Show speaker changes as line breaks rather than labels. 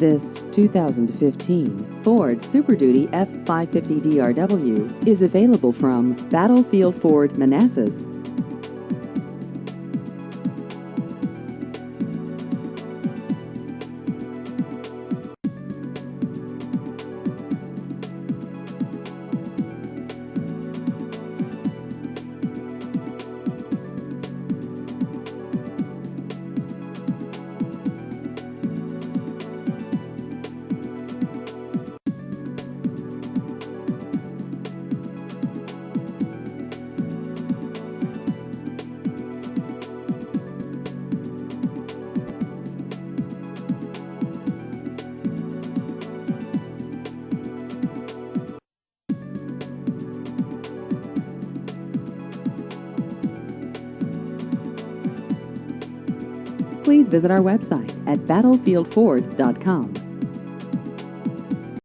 This 2015 Ford Super Duty F550 DRW is available from Battlefield Ford, Manassas. Please visit our website at battlefieldford.com.